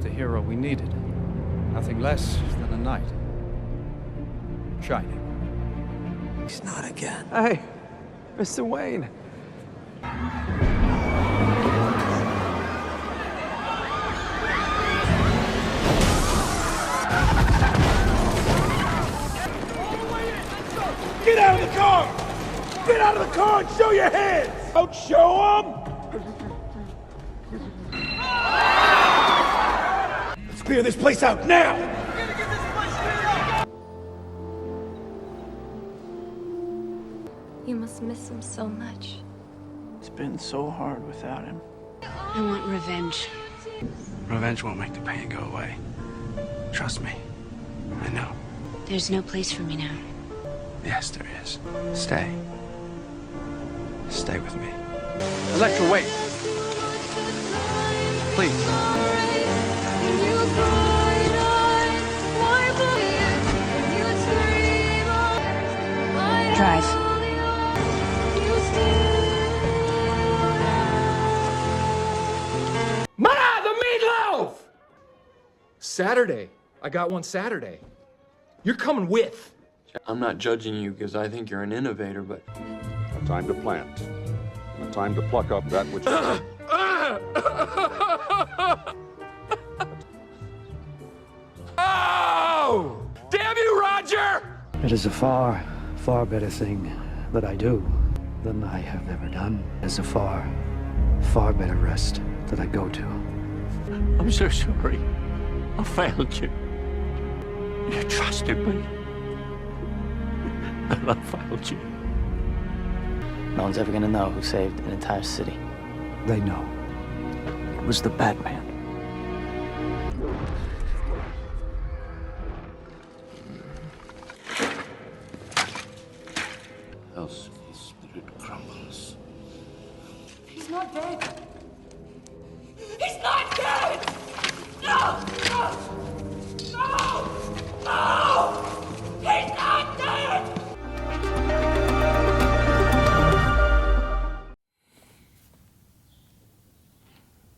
The hero we needed. Nothing less than a knight. Shining. He's not again. Hey, Mr. Wayne. Get out of the car! Get out of the car and show your hands! Don't show them! Let's clear this place out now! You must miss him so much. It's been so hard without him. I want revenge. Revenge won't make the pain go away. Trust me. I know. There's no place for me now. Yes, there is. Stay. Stay with me. Electra, wait. Please. Drive. Ma, the meatloaf! Saturday. I got one Saturday. You're coming with. I'm not judging you because I think you're an innovator, but A time to plant. And a time to pluck up that which... Oh! Damn you, Roger! It is a far, far better thing that I do than I have ever done. It's a far, far better rest that I go to. I'm so sorry. I failed you. You trusted me. And I failed you. No one's ever gonna know who saved an entire city. They know. It was the Batman. else the spirit crumbles. He's not dead. He's not dead! No! No! No! No! He's not dead!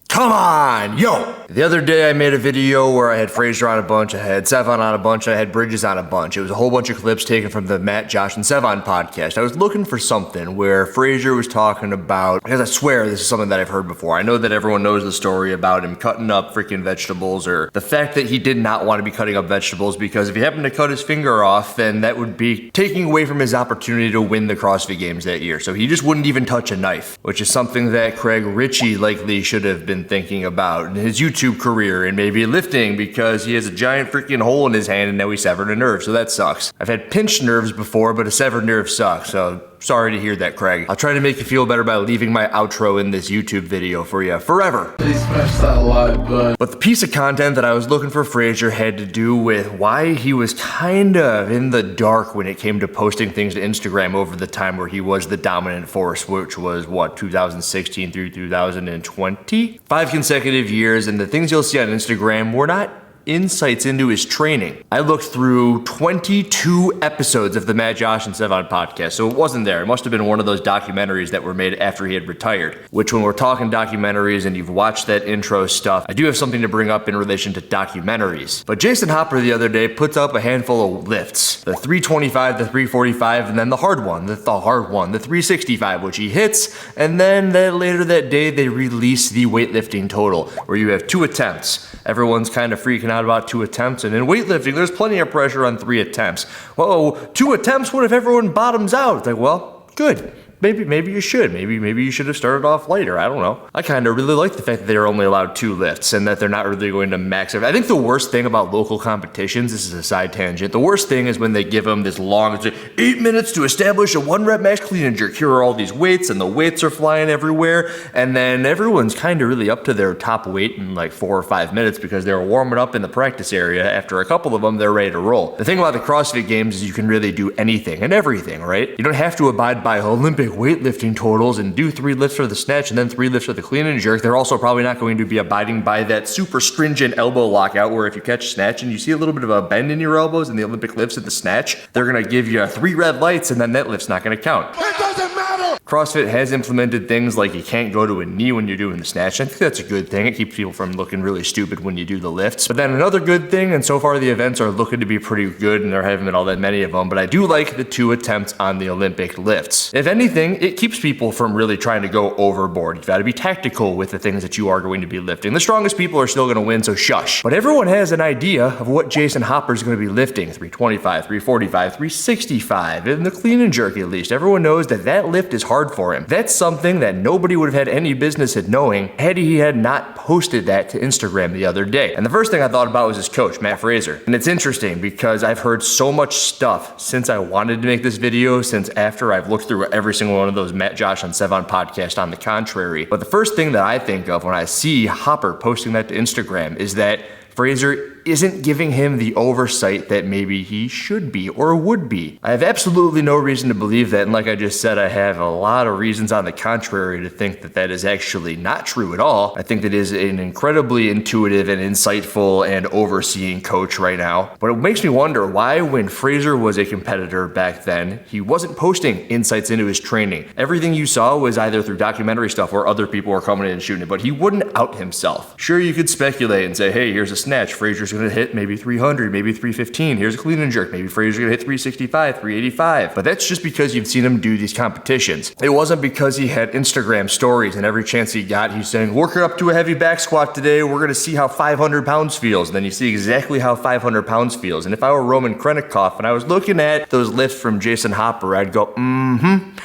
Come on, yo! The other day I made a video where I had Fraser on a bunch, I had Sevon on a bunch, I had Bridges on a bunch. It was a whole bunch of clips taken from the Matt, Josh, and Sevon podcast. I was looking for something where Fraser was talking about, because I swear this is something that I've heard before. I know that everyone knows the story about him cutting up freaking vegetables, or the fact that he did not want to be cutting up vegetables because if he happened to cut his finger off, then that would be taking away from his opportunity to win the CrossFit Games that year. So he just wouldn't even touch a knife, which is something that Craig Ritchie likely should have been thinking about in his YouTube career and maybe lifting, because he has a giant freaking hole in his hand and now he severed a nerve, so that sucks. I've had pinched nerves before, but a severed nerve sucks, so sorry to hear that, Craig. I'll try to make you feel better by leaving my outro in this YouTube video for you forever. Please smash that like button. But the piece of content that I was looking for Fraser had to do with why he was kind of in the dark when it came to posting things to Instagram over the time where he was the dominant force, which was what, 2016 through 2020? 5 consecutive years, and the things you'll see on Instagram were not insights into his training. I looked through 22 episodes of the Matt, Josh, and Sevon podcast, so it wasn't there. It must have been one of those documentaries that were made after he had retired, which when we're talking documentaries and you've watched that intro stuff, I do have something to bring up in relation to documentaries. But Jason Hopper the other day puts up a handful of lifts, the 325, the 345, and then the hard one, the 365, which he hits, and then later that day they release the weightlifting total, where you have 2 attempts. Everyone's kind of freaking out about 2 attempts, and in weightlifting, there's plenty of pressure on 3 attempts. Whoa, 2 attempts? What if everyone bottoms out? It's like, well, good. Maybe you should. Maybe you should have started off lighter. I don't know. I kind of really like the fact that they're only allowed 2 lifts and that they're not really going to max it. I think the worst thing about local competitions, this is a side tangent, the worst thing is when they give them this long, it's 8 minutes to establish a 1-rep max clean and jerk. Here are all these weights, and the weights are flying everywhere, and then everyone's kind of really up to their top weight in like 4 or 5 minutes because they were warming up in the practice area. After a couple of them, they're ready to roll. The thing about the CrossFit Games is you can really do anything and everything, right? You don't have to abide by Olympic weightlifting totals and do 3 lifts for the snatch and then 3 lifts for the clean and jerk. They're also probably not going to be abiding by that super stringent elbow lockout where if you catch snatch and you see a little bit of a bend in your elbows in the Olympic lifts at the snatch, they're going to give you 3 red lights and then that lift's not going to count. It doesn't matter! CrossFit has implemented things like you can't go to a knee when you're doing the snatch. I think that's a good thing. It keeps people from looking really stupid when you do the lifts. But then another good thing, and so far the events are looking to be pretty good, and there haven't been all that many of them, but I do like the 2 attempts on the Olympic lifts. If anything, it keeps people from really trying to go overboard. You've got to be tactical with the things that you are going to be lifting. The strongest people are still going to win, so shush. But everyone has an idea of what Jason Hopper's going to be lifting. 325, 345, 365, in the clean and jerk at least. Everyone knows that that lift is hard for him. That's something that nobody would have had any business at knowing had he had not posted that to Instagram the other day. And the first thing I thought about was his coach, Matt Fraser. And it's interesting because I've heard so much stuff since I wanted to make this video, since after I've looked through every single one of those Matt, Josh, and Sevon podcast on the contrary. But the first thing that I think of when I see Hopper posting that to Instagram is that Fraser isn't giving him the oversight that maybe he should be or would be. I have absolutely no reason to believe that, and like I just said, I have a lot of reasons on the contrary to think that that is actually not true at all. I think that is an incredibly intuitive and insightful and overseeing coach right now. But it makes me wonder why, when Fraser was a competitor back then, he wasn't posting insights into his training. Everything you saw was either through documentary stuff or other people were coming in and shooting it, but he wouldn't out himself. Sure, you could speculate and say, hey, here's a snatch, Fraser's gonna hit maybe 300, maybe 315. Here's a clean and jerk, maybe Fraser's gonna hit 365, 385. But that's just because you've seen him do these competitions. It wasn't because he had Instagram stories and every chance he got, he's saying, working up to a heavy back squat today, we're gonna see how 500 pounds feels. And then you see exactly how 500 pounds feels. And if I were Roman Krennikov and I was looking at those lifts from Jason Hopper, I'd go,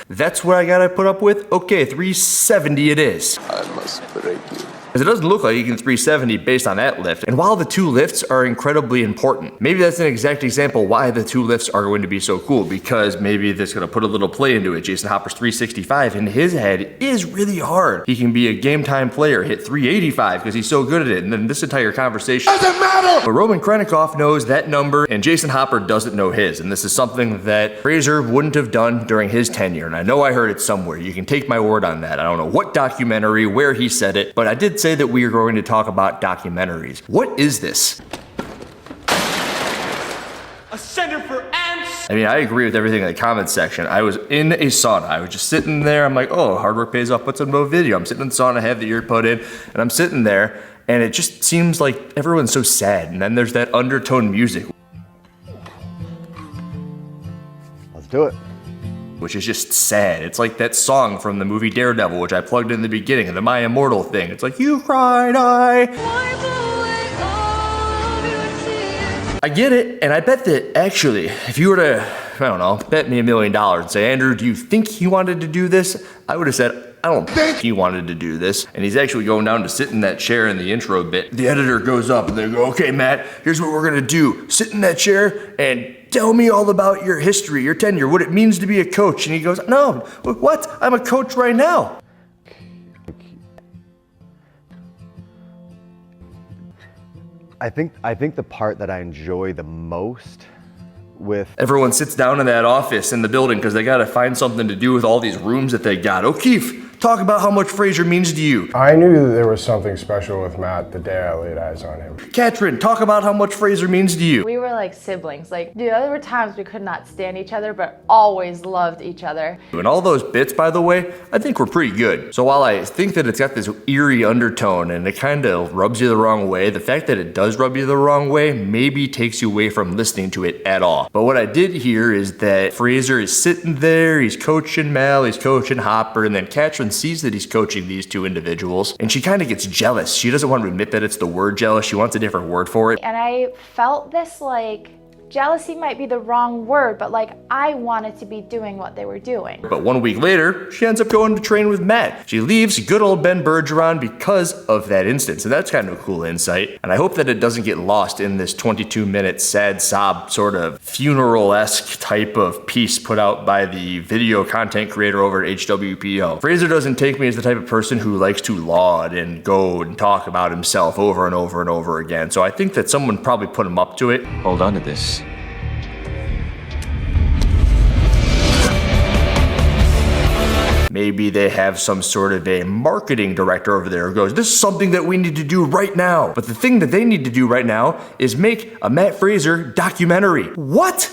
that's what I gotta put up with? Okay, 370 it is. I must break you. Because it doesn't look like you can 370 based on that lift. And while the 2 lifts are incredibly important, maybe that's an exact example why the 2 lifts are going to be so cool, because maybe that's going to put a little play into it. Jason Hopper's 365 in his head is really hard. He can be a game time player, hit 385 because he's so good at it. And then this entire conversation doesn't matter. But Roman Krennikov knows that number and Jason Hopper doesn't know his. And this is something that Fraser wouldn't have done during his tenure. And I know I heard it somewhere. You can take my word on that. I don't know what documentary, where he said it, but I did say that we are going to talk about documentaries. What is this? A center for ants! I mean, I agree with everything in the comments section. I was in a sauna. I was just sitting there. I'm like, oh, hard work pays off. Put some more video. I'm sitting in the sauna, have the ear put in, and I'm sitting there, and it just seems like everyone's so sad. And then there's that undertone music. Let's do it. Which is just sad. It's like that song from the movie Daredevil, which I plugged in the beginning, the My Immortal thing. It's like, you cried, I get it, and I bet that actually, if you were to, I don't know, bet me $1 million and say, Andrew, do you think he wanted to do this? I would have said, I don't think he wanted to do this. And he's actually going down to sit in that chair in the intro bit. The editor goes up and they go, okay, Matt, here's what we're gonna do. Sit in that chair and tell me all about your history, your tenure, what it means to be a coach. And he goes, no, what? I'm a coach right now. I think the part that I enjoy the most with... Everyone sits down in that office in the building because they got to find something to do with all these rooms that they got. O'Keefe, talk about how much Fraser means to you. I knew that there was something special with Matt the day I laid eyes on him. Katrin, talk about how much Fraser means to you. We were like siblings. Like, dude, there were times we could not stand each other, but always loved each other. And all those bits, by the way, I think were pretty good. So while I think that it's got this eerie undertone and it kind of rubs you the wrong way, the fact that it does rub you the wrong way maybe takes you away from listening to it at all. But what I did hear is that Fraser is sitting there, he's coaching Mel, he's coaching Hopper, and then Katrin sees that he's coaching these 2 individuals, and she kind of gets jealous. She doesn't want to admit that it's the word jealous. She wants a different word for it. And I felt this, like, jealousy might be the wrong word, but like I wanted to be doing what they were doing. But 1 week later, she ends up going to train with Matt. She leaves good old Ben Bergeron because of that instance, and that's kind of a cool insight. And I hope that it doesn't get lost in this 22-minute sad sob sort of funeral-esque type of piece put out by the video content creator over at HWPO. Fraser doesn't take me as the type of person who likes to laud and go and talk about himself over and over and over again. So I think that someone probably put him up to it. Hold on to this. Maybe they have some sort of a marketing director over there who goes, this is something that we need to do right now. But the thing that they need to do right now is make a Matt Fraser documentary. What?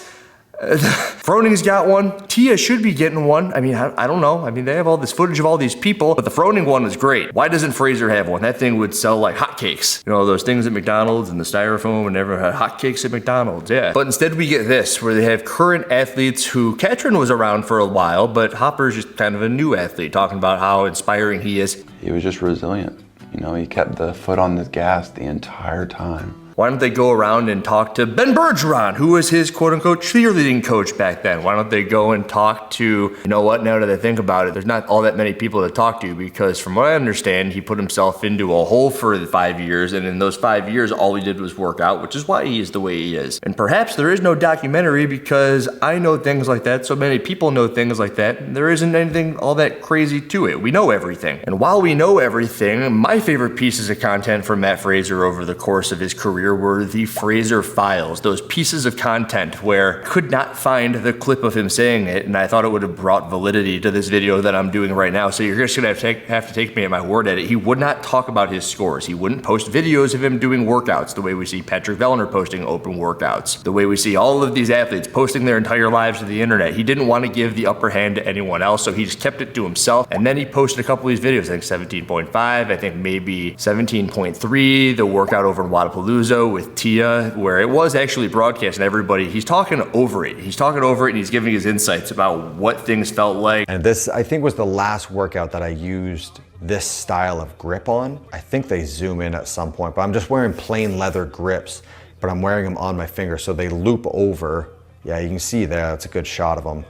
Froning's got one. Tia should be getting one. I mean, I don't know. I mean, they have all this footage of all these people, but the Froning one is great. Why doesn't Fraser have one? That thing would sell like hotcakes. You know, those things at McDonald's and the styrofoam and never had hotcakes at McDonald's, yeah. But instead we get this, where they have current athletes who, Katrin was around for a while, but Hopper's just kind of a new athlete, talking about how inspiring he is. He was just resilient. You know, he kept the foot on the gas the entire time. Why don't they go around and talk to Ben Bergeron, who was his quote-unquote cheerleading coach back then? Why don't they go and talk to, you know what, now that I think about it, there's not all that many people to talk to, because from what I understand, he put himself into a hole for 5 years, and in those 5 years, all he did was work out, which is why he is the way he is. And perhaps there is no documentary because I know things like that, so many people know things like that, and there isn't anything all that crazy to it. We know everything. And while we know everything, my favorite pieces of content from Matt Fraser over the course of his career were the Fraser files, those pieces of content where I could not find the clip of him saying it, and I thought it would have brought validity to this video that I'm doing right now, so you're just gonna have to take me at my word at it. He would not talk about his scores. He wouldn't post videos of him doing workouts the way we see Patrick Vellner posting open workouts, the way we see all of these athletes posting their entire lives to the internet. He didn't want to give the upper hand to anyone else, so he just kept it to himself, and then he posted a couple of these videos, I think 17.5, I think maybe 17.3, the workout over in Wadapalooza with Tia, where it was actually broadcast and everybody, he's talking over it. He's talking over it and he's giving his insights about what things felt like. And this, I think, was the last workout that I used this style of grip on. I think they zoom in at some point, but I'm just wearing plain leather grips, but I'm wearing them on my finger so they loop over. Yeah, you can see there, that's a good shot of them.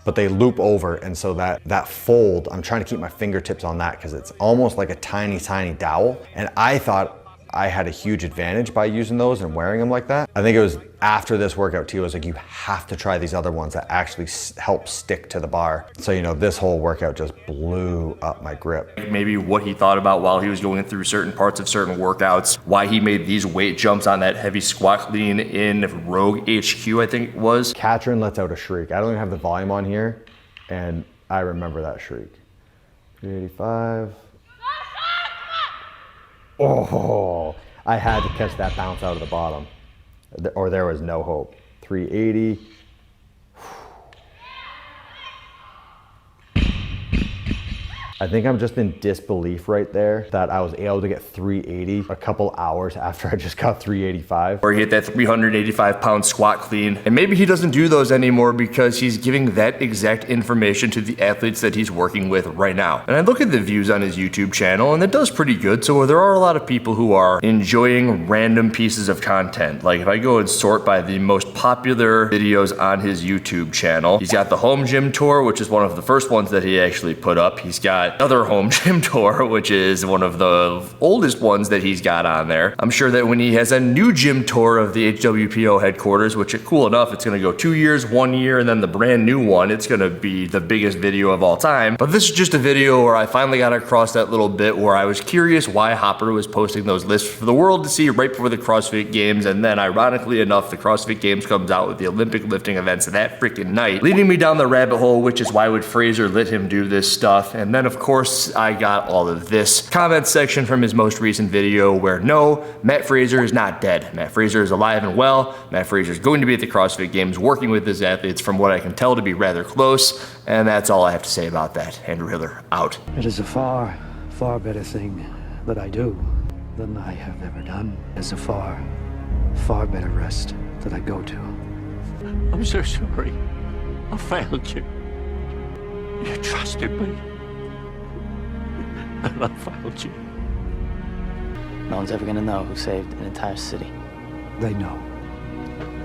But they loop over, and so that fold, I'm trying to keep my fingertips on that because it's almost like a tiny, tiny dowel. And I thought I had a huge advantage by using those and wearing them like that. I think it was after this workout, Tia was like, you have to try these other ones that actually help stick to the bar. So, you know, this whole workout just blew up my grip. Maybe what he thought about while he was going through certain parts of certain workouts, why he made these weight jumps on that heavy squat clean in Rogue HQ, I think it was. Katrin lets out a shriek. I don't even have the volume on here, and I remember that shriek. 385. Oh, I had to catch that bounce out of the bottom, or there was no hope. 380. I think I'm just in disbelief right there that I was able to get 380 a couple hours after I just got 385. Or he hit that 385-pound squat clean. And maybe he doesn't do those anymore because he's giving that exact information to the athletes that he's working with right now. And I look at the views on his YouTube channel and it does pretty good. So there are a lot of people who are enjoying random pieces of content. Like if I go and sort by the most popular videos on his YouTube channel, he's got the home gym tour, which is one of the first ones that he actually put up. He's got another home gym tour, which is one of the oldest ones that he's got on there. I'm sure that when he has a new gym tour of the HWPO headquarters, which is cool enough, it's gonna go 2 years, 1 year, and then the brand new one, it's gonna be the biggest video of all time. But this is just a video where I finally got across that little bit where I was curious why Hopper was posting those lists for the world to see right before the CrossFit Games, and then ironically enough, the CrossFit Games comes out with the Olympic lifting events that freaking night, leading me down the rabbit hole, which is why would Fraser let him do this stuff. And then of course, I got all of this comment section from his most recent video where no, Matt Fraser is not dead. Matt Fraser is alive and well. Matt Fraser is going to be at the CrossFit Games working with his athletes from what I can tell to be rather close. And that's all I have to say about that. Andrew Hiller, out. It is a far, far better thing that I do than I have ever done. It's a far, far better rest that I go to. I'm so sorry. I failed you. You trusted me. And I failed you. No one's ever gonna know who saved an entire city. They know.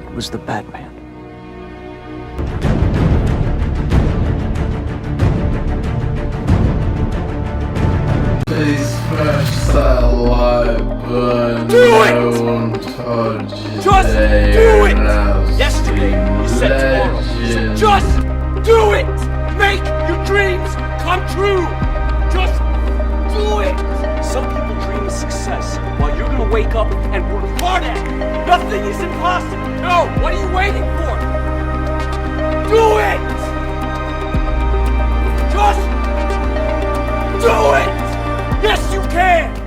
It was the Batman. Please smash that like button. Do it! No one told you Just they do it! announced Yesterday, you said tomorrow. You said just do it! Make your dreams come true! Just do it! Some people dream of success, while you're gonna wake up and work hard at it. Nothing is impossible. No, what are you waiting for? Do it! Just do it! Yes, you can!